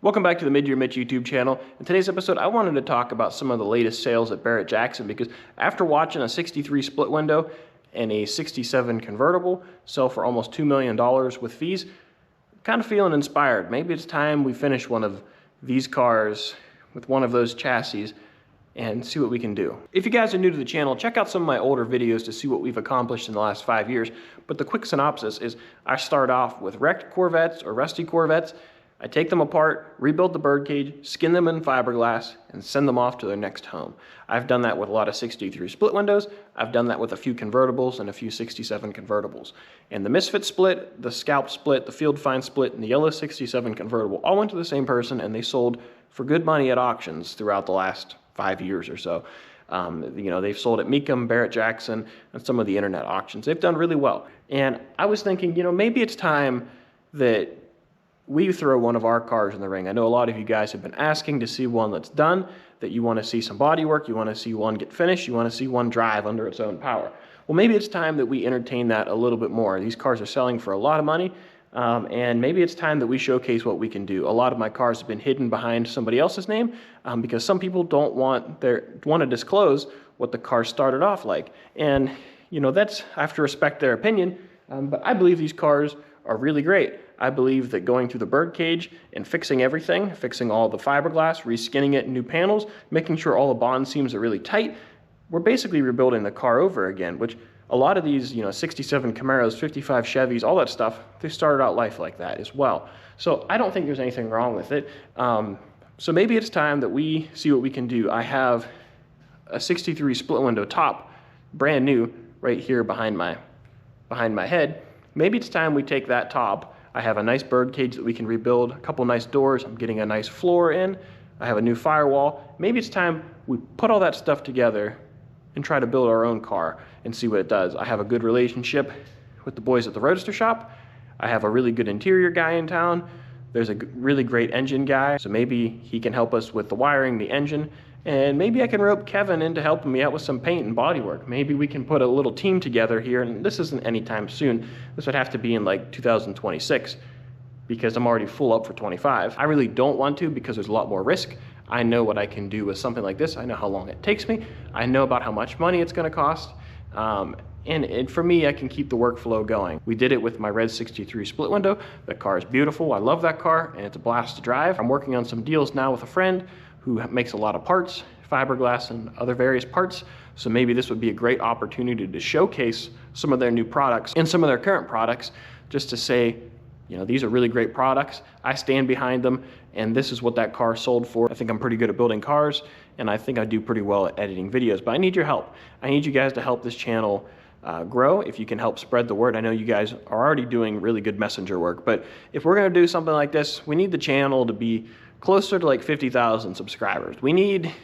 Welcome back to the Mid-Year Mitch YouTube channel. In today's episode, I wanted to talk about some of the latest sales at Barrett-Jackson because after watching a 63 split window and a 67 convertible sell for almost $2 million with fees, I'm kind of feeling inspired. Maybe it's time we finish one of these cars with one of those chassis and see what we can do. If you guys are new to the channel, check out some of my older videos to see what we've accomplished in the last 5 years. But the quick synopsis is I start off with wrecked Corvettes or rusty Corvettes. I take them apart, rebuild the birdcage, skin them in fiberglass, and send them off to their next home. I've done that with a lot of 63 split windows. I've done that with a few convertibles and a few 67 convertibles. And the Misfit split, the Scalp split, the Field Find split, and the yellow 67 convertible all went to the same person, and they sold for good money at auctions throughout the last 5 years or so. They've sold at Mecum, Barrett-Jackson, and some of the internet auctions. They've done really well. And I was thinking, maybe it's time that we throw one of our cars in the ring. I know a lot of you guys have been asking to see one that's done, that you want to see some body work, you want to see one get finished, you want to see one drive under its own power. Well, maybe it's time that we entertain that a little bit more. These cars are selling for a lot of money, and maybe it's time that we showcase what we can do. A lot of my cars have been hidden behind somebody else's name because some people don't want to disclose what the car started off like. And, I have to respect their opinion, but I believe these cars are really great. I believe that going through the birdcage and fixing everything, fixing all the fiberglass, reskinning it in new panels, making sure all the bond seams are really tight, we're basically rebuilding the car over again, which a lot of these, 67 Camaros, 55 Chevys, all that stuff, they started out life like that as well. So I don't think there's anything wrong with it. So maybe it's time that we see what we can do. I have a 63 split window top, brand new, right here behind my head. Maybe it's time we take that top. I have a nice bird cage that we can rebuild, a couple nice doors, I'm getting a nice floor in, I have a new firewall. Maybe it's time we put all that stuff together and try to build our own car and see what it does. I have a good relationship with the boys at the Roadster shop. I have a really good interior guy in town. There's a really great engine guy, so maybe he can help us with the wiring, the engine, and maybe I can rope Kevin into helping me out with some paint and bodywork. Maybe we can put a little team together here, and this isn't anytime soon. This would have to be in like 2026 because I'm already full up for 25. I really don't want to because there's a lot more risk. I know what I can do with something like this. I know how long it takes me. I know about how much money it's gonna cost. And for me, I can keep the workflow going. We did it with my red 63 split window. That car is beautiful. I love that car, and it's a blast to drive. I'm working on some deals now with a friend who makes a lot of parts, fiberglass and other various parts. So maybe this would be a great opportunity to showcase some of their new products and some of their current products, just to say, these are really great products. I stand behind them, and this is what that car sold for. I think I'm pretty good at building cars, and I think I do pretty well at editing videos, but I need your help. I need you guys to help this channel grow. If you can help spread the word. I know you guys are already doing really good messenger work, but if we're gonna do something like this, we need the channel to be closer to like 50,000 subscribers. We need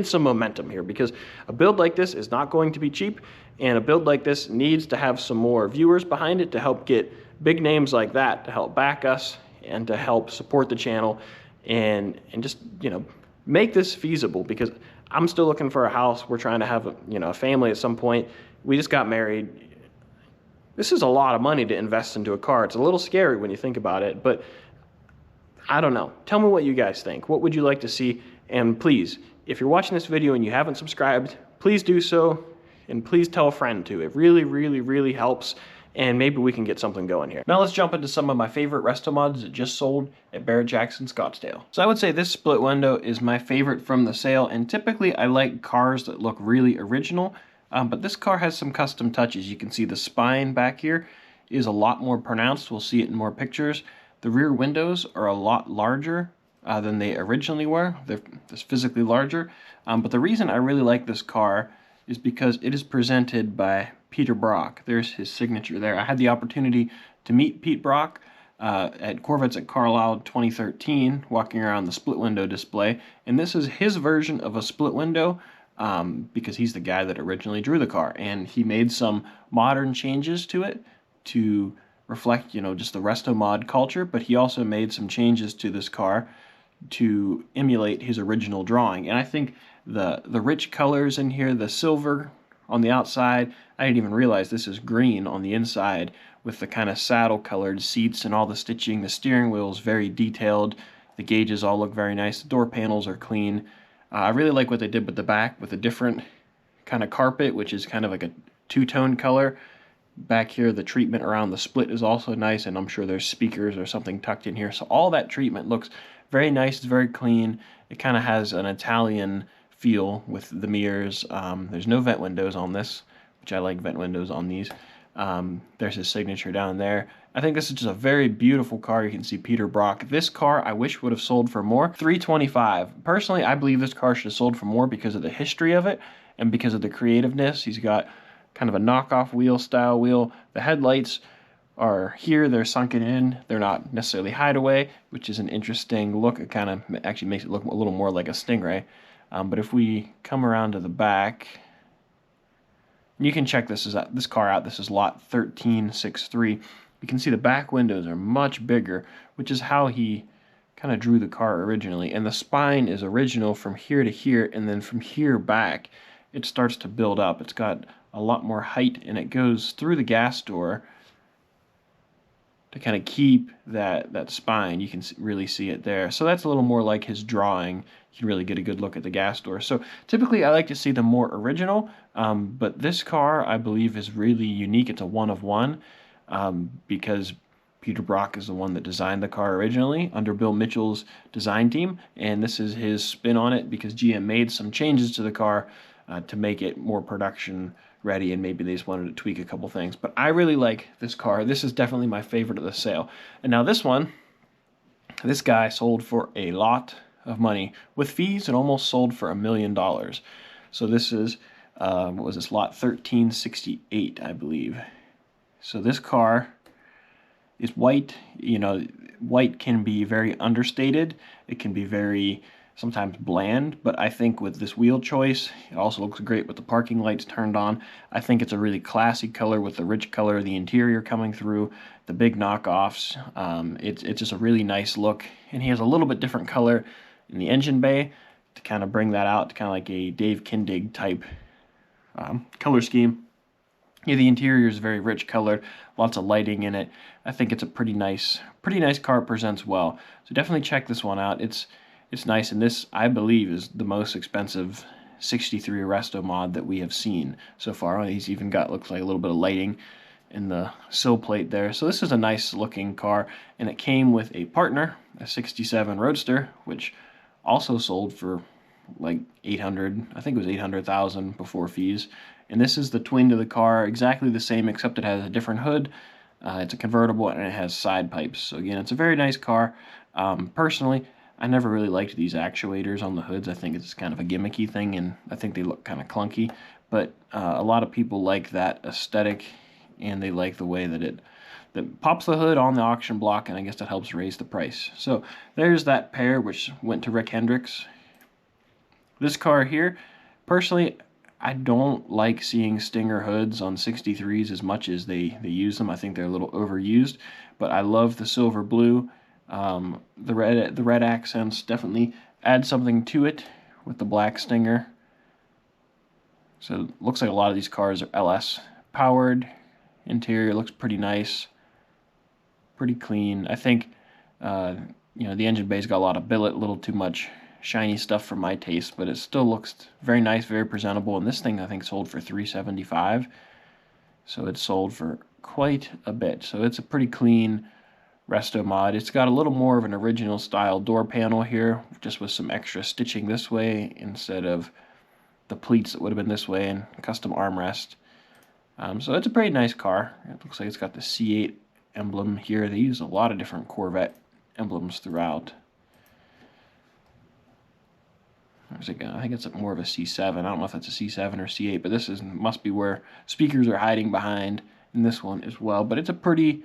some momentum here because a build like this is not going to be cheap, and a build like this needs to have some more viewers behind it to help get big names like that to help back us and to help support the channel and just, make this feasible because I'm still looking for a house. We're trying to have a family at some point. We just got married. This is a lot of money to invest into a car. It's a little scary when you think about it, but I don't know. Tell me what you guys think. What would you like to see? And please, if you're watching this video and you haven't subscribed, please do so, and please tell a friend too. It really, really, really helps, and maybe we can get something going here. Now let's jump into some of my favorite Restomods that just sold at Barrett-Jackson Scottsdale. So I would say this split window is my favorite from the sale, and typically I like cars that look really original, but this car has some custom touches. You can see the spine back here is a lot more pronounced. We'll see it in more pictures. The rear windows are a lot larger than they originally were. They're just physically larger. But the reason I really like this car is because it is presented by Peter Brock. There's his signature there. I had the opportunity to meet Pete Brock at Corvettes at Carlisle 2013, walking around the split window display. And this is his version of a split window because he's the guy that originally drew the car. And he made some modern changes to it to reflect, just the Restomod culture, but he also made some changes to this car to emulate his original drawing. And I think the rich colors in here, the silver on the outside, I didn't even realize this is green on the inside with the kind of saddle colored seats and all the stitching. The steering wheel is very detailed. The gauges all look very nice. The door panels are clean. I really like what they did with the back, with a different kind of carpet, which is kind of like a two-tone color. Back here, the treatment around the split is also nice, and I'm sure there's speakers or something tucked in here. So all that treatment looks very nice. It's very clean. It kind of has an Italian feel with the mirrors. There's no vent windows on this, which I like vent windows on these. There's his signature down there. I think this is just a very beautiful car. You can see Peter Brock. This car I wish would have sold for more. $325. Personally, I believe this car should have sold for more because of the history of it and because of the creativeness. He's got kind of a knockoff wheel style wheel. The headlights are here, they're sunken in. They're not necessarily hideaway, which is an interesting look. It kind of actually makes it look a little more like a Stingray. But if we come around to the back, you can check this car out. This is lot 1363. You can see the back windows are much bigger, which is how he kind of drew the car originally. And the spine is original from here to here, and then from here back, it starts to build up. It's got a lot more height, and it goes through the gas door to kind of keep that spine. You can really see it there. So that's a little more like his drawing. You can really get a good look at the gas door. So typically I like to see them more original, but this car I believe is really unique. It's a one of one because Peter Brock is the one that designed the car originally under Bill Mitchell's design team, and this is his spin on it because GM made some changes to the car to make it more production ready, and maybe they just wanted to tweak a couple things. But I really like this car. This is definitely my favorite of the sale. And now this guy sold for a lot of money. With fees, it almost sold for $1 million. So this is, what was this, lot 1368, I believe. So this car is white. You know, white can be very understated. It can be very sometimes bland, but I think with this wheel choice, it also looks great with the parking lights turned on. I think it's a really classy color with the rich color of the interior coming through, the big knockoffs. It's just a really nice look, and he has a little bit different color in the engine bay to kind of bring that out, to kind of like a Dave Kindig type color scheme. Yeah, the interior is very rich colored, lots of lighting in it. I think it's a pretty nice car. It presents well. So definitely check this one out. It's nice, and this, I believe, is the most expensive 63 Restomod that we have seen so far. He's even got, looks like, a little bit of lighting in the sill plate there. So this is a nice looking car, and it came with a partner, a 67 Roadster, which also sold for like 800, I think it was 800,000 before fees. And this is the twin to the car, exactly the same, except it has a different hood. It's a convertible, and it has side pipes. So again, it's a very nice car. Personally, I never really liked these actuators on the hoods. I think it's kind of a gimmicky thing, and I think they look kind of clunky. But a lot of people like that aesthetic, and they like the way that that pops the hood on the auction block, and I guess that helps raise the price. So there's that pair, which went to Rick Hendricks. This car here, personally, I don't like seeing Stinger hoods on 63s as much as they use them. I think they're a little overused, but I love the silver blue. The red accents definitely add something to it with the black Stinger. So it looks like a lot of these cars are LS powered. Interior looks pretty nice, pretty clean. I think you know, the engine bay's got a lot of billet, a little too much shiny stuff for my taste, but it still looks very nice, very presentable. And this thing I think sold for $375, so it sold for quite a bit. So it's a pretty clean Restomod. It's got a little more of an original style door panel here, just with some extra stitching this way instead of the pleats that would have been this way, and custom armrest. So it's a pretty nice car. It looks like it's got the C8 emblem here. They use a lot of different Corvette emblems throughout. I think it's more of a C7. I don't know if that's a C7 or C8, but this must be where speakers are hiding behind in this one as well. But it's a pretty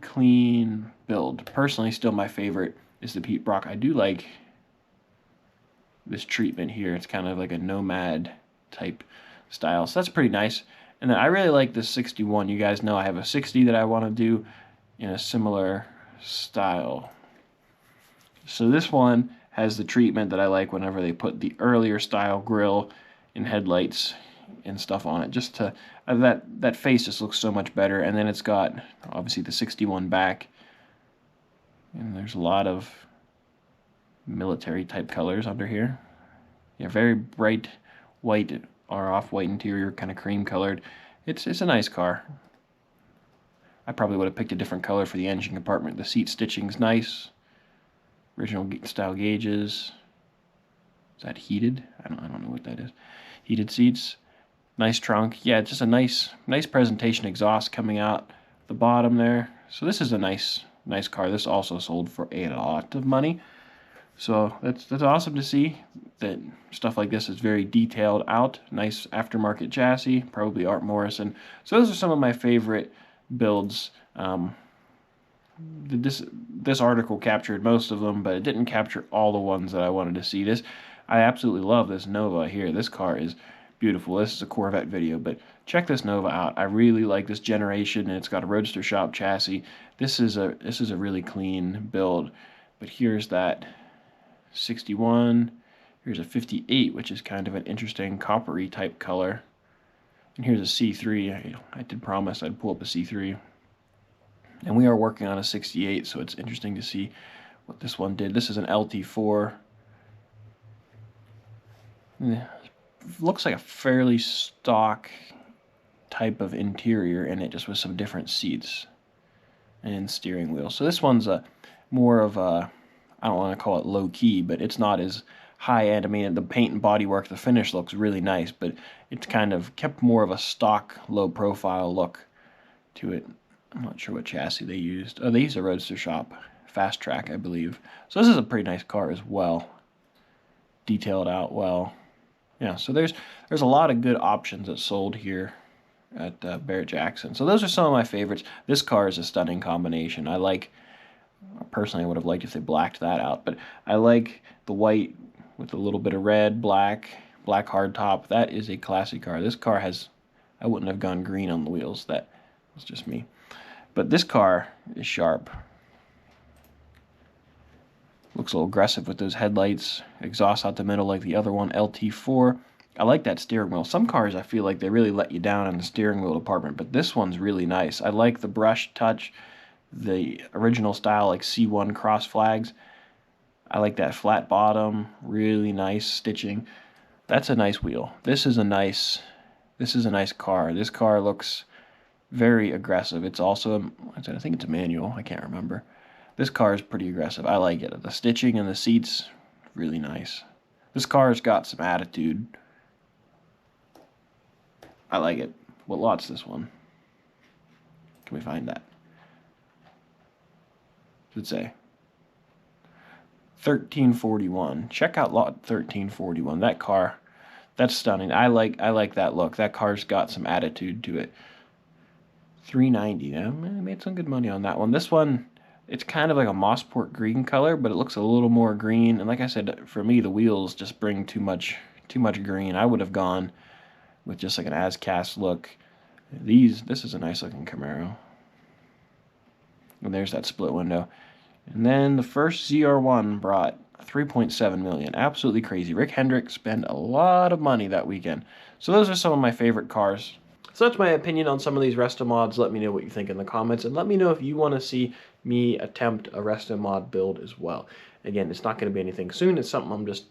clean build. Personally, still my favorite is the Pete Brock. I do like this treatment here. It's kind of like a nomad type style, so that's pretty nice. And then I really like this 61. You guys know I have a 60 that I want to do in a similar style. So this one has the treatment that I like whenever they put the earlier style grille and headlights and stuff on it. Just to that face just looks so much better. And then it's got obviously the 61 back, and there's a lot of military type colors under here. Yeah, very bright white or off-white interior, kind of cream colored. It's a nice car. I probably would have picked a different color for the engine compartment. The seat stitching's nice. Original style gauges. Is that heated? I don't know what that is. Heated seats. Nice trunk. Yeah, just a nice presentation exhaust coming out the bottom there. So this is a nice car. This also sold for a lot of money. So that's awesome to see that stuff like this is very detailed out. Nice aftermarket chassis, probably Art Morrison. So those are some of my favorite builds. This article captured most of them, but it didn't capture all the ones that I wanted to see. I absolutely love this Nova here. This car is beautiful. This is a Corvette video, but check this Nova out. I really like this generation, and it's got a Roadster shop chassis. This is a really clean build. But here's that 61. Here's a 58, which is kind of an interesting coppery type color. And here's a C3. I did promise I'd pull up a C3. And we are working on a 68, so it's interesting to see what this one did. This is an LT4. Looks like a fairly stock type of interior in it, just with some different seats and steering wheel. So this one's more of a, I don't want to call it low key, but it's not as high end. I mean, the paint and bodywork, the finish looks really nice, but it's kind of kept more of a stock low profile look to it. I'm not sure what chassis they used. Oh, they used a Roadster shop Fast Track, I believe. So this is a pretty nice car as well. Detailed out well. Yeah, so there's a lot of good options that sold here at Barrett-Jackson. So those are some of my favorites. This car is a stunning combination. Personally, I would have liked if they blacked that out, but I like the white with a little bit of red, black hardtop. That is a classic car. This car I wouldn't have gone green on the wheels. That was just me. But this car is sharp. Looks a little aggressive with those headlights, exhaust out the middle like the other one, LT4. I like that steering wheel. Some cars I feel like they really let you down in the steering wheel department, but this one's really nice. I like the brush touch, the original style like C1 cross flags. I like that flat bottom, really nice stitching. That's a nice wheel. This is a nice car. This car looks very aggressive. It's also, I think it's a manual. I can't remember. This car is pretty aggressive. I like it. The stitching and the seats, really nice. This car's got some attitude. I like it. What lot's this one? Can we find that? What does it say? 1341. Check out lot 1341. That car, that's stunning. I like that look. That car's got some attitude to it. 390. I made some good money on that one. This one, it's kind of like a Mossport green color, but it looks a little more green. And like I said, for me, the wheels just bring too much green. I would have gone with just like an as-cast look. This is a nice looking Camaro. And there's that split window. And then the first ZR1 brought 3.7 million. Absolutely crazy. Rick Hendrick spent a lot of money that weekend. So those are some of my favorite cars. So that's my opinion on some of these Restomods. Let me know what you think in the comments, and let me know if you want to see me attempt a Restomod build as well. Again, it's not going to be anything soon. It's something I'm just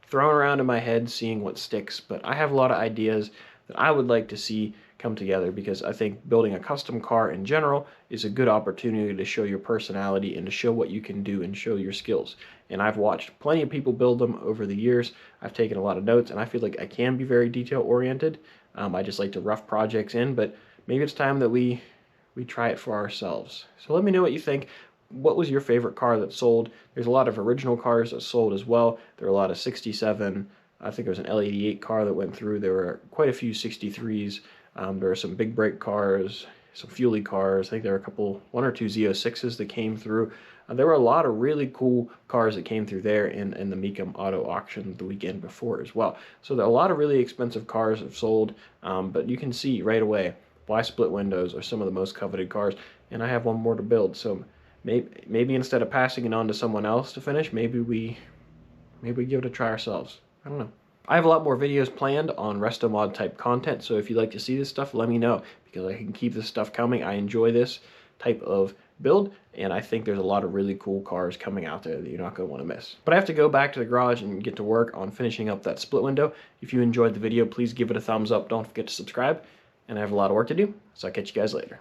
throwing around in my head, seeing what sticks. But I have a lot of ideas that I would like to see come together, because I think building a custom car in general is a good opportunity to show your personality and to show what you can do and show your skills. And I've watched plenty of people build them over the years. I've taken a lot of notes, and I feel like I can be very detail oriented. I just like to rough projects in, but maybe it's time that we try it for ourselves. So let me know what you think. What was your favorite car that sold? There's a lot of original cars that sold as well. There are a lot of 67. I think there was an L88 car that went through. There were quite a few 63s. There are some big brake cars, some fuelie cars. I think there were one or two Z06s that came through. There were a lot of really cool cars that came through there in the Mecum Auto Auction the weekend before as well. So there are a lot of really expensive cars have sold, but you can see right away why split windows are some of the most coveted cars. And I have one more to build, so maybe instead of passing it on to someone else to finish, maybe we give it a try ourselves. I don't know. I have a lot more videos planned on Restomod type content, so if you'd like to see this stuff, let me know, because I can keep this stuff coming. I enjoy this type of build, and I think there's a lot of really cool cars coming out there that you're not going to want to miss. But I have to go back to the garage and get to work on finishing up that split window. If you enjoyed the video, please give it a thumbs up. Don't forget to subscribe, and I have a lot of work to do, so I'll catch you guys later.